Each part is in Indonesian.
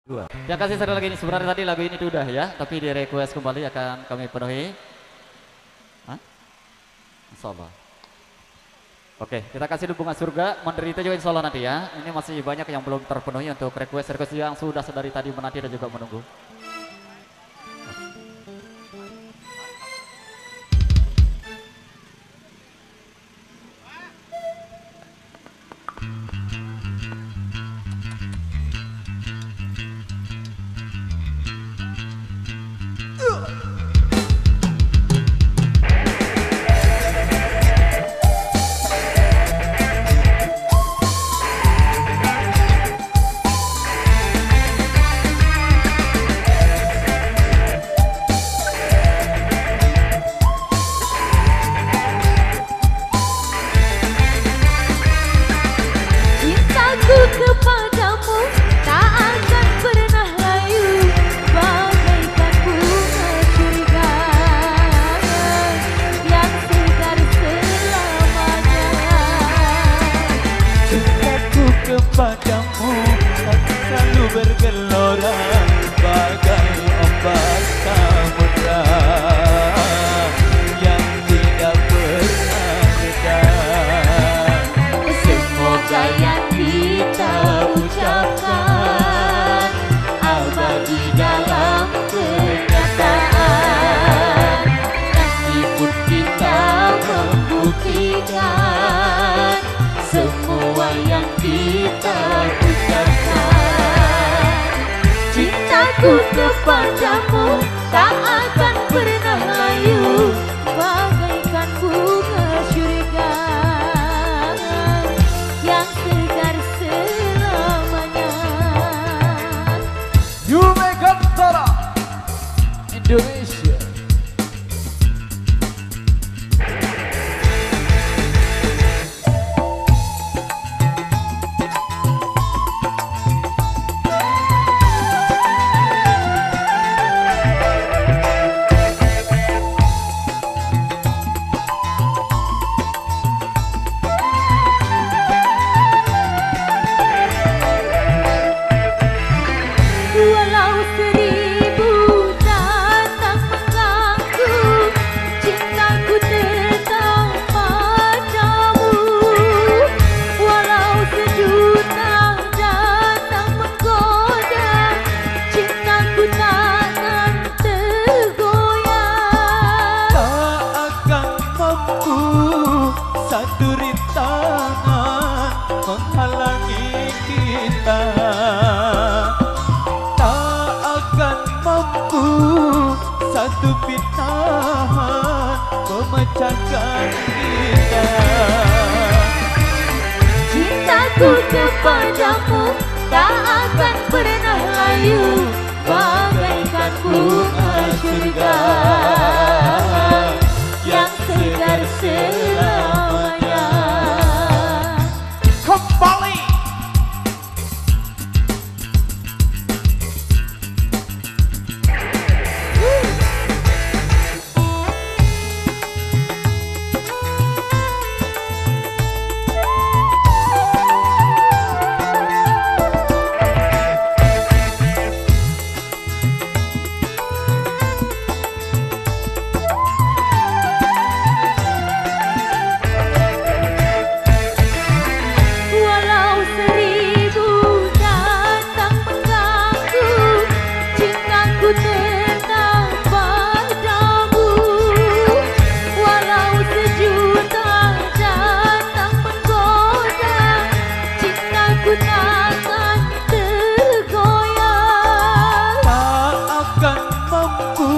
Dua. Yang kasih satu lagi ini sebenarnya tadi lagu ini sudah ya, tapi di request kembali akan kami penuhi. Hah? Insya Allah. Oke, kita kasih bunga surga, menderita juga insya Allah nanti ya. Ini masih banyak yang belum terpenuhi untuk request yang sudah dari tadi menanti dan juga menunggu. Kepadamu tak akan pernah layu, bagaikan bunga curiga yang segar selamanya. Cintaku kepadamu akan selalu bergelora bagai ombak samudra yang tidak pernah reda. Semoga yang kita ucapkan abadi dalam kenyataan. Nanti pun kita membuktikan semua yang kita ucapkan. Cintaku kepadamu tak akan pernah layu, bagaikan bunga syurga yang segar selamanya. You make up Indonesia. Walau seribu datang mengganggu, cintaku tetap padamu. Walau sejuta datang menggoda, cintaku takkan tergoyah. Tak akan mampu satu rintangan menghalangi kita. Tak akan mampu satu fitnah memecahkan kita. Cintaku kepadamu tak akan pernah layu, bagaikan bunga syurga yang segar selamanya. Kembali Walau seribu datang mengganggu, cintaku tetap padamu. Walau sejuta datang menggoda, cintaku takkan tergoyah. tak akan mampu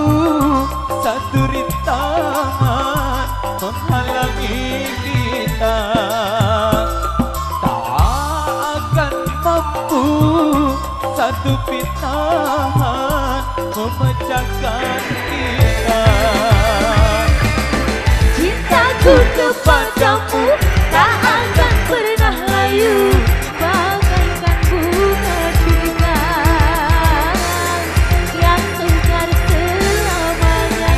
satu rintangan menghalangi kita. Tak akan mampu satu fitnah memecahkan kita. Cintaku kepadamu tak akan pernah layu, bagaikan bunga curiga yang segar selamanya.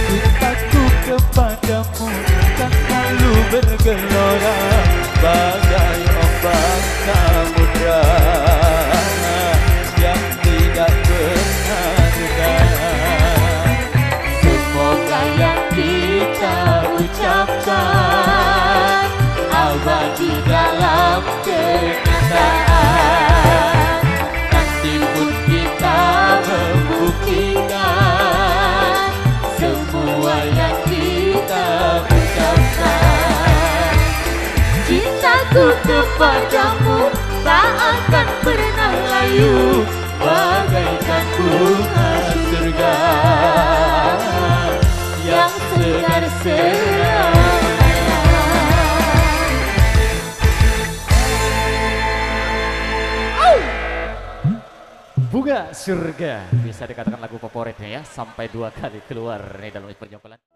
Cintaku kepadamu kan selalu bergelora bagai ombak samudra kepadamu tak akan pernah layu bagaikan bunga surga yang segar selamanya. Bunga Surga bisa dikatakan lagu favoritnya ya, sampai 2 kali keluar nih dalam perjalanan.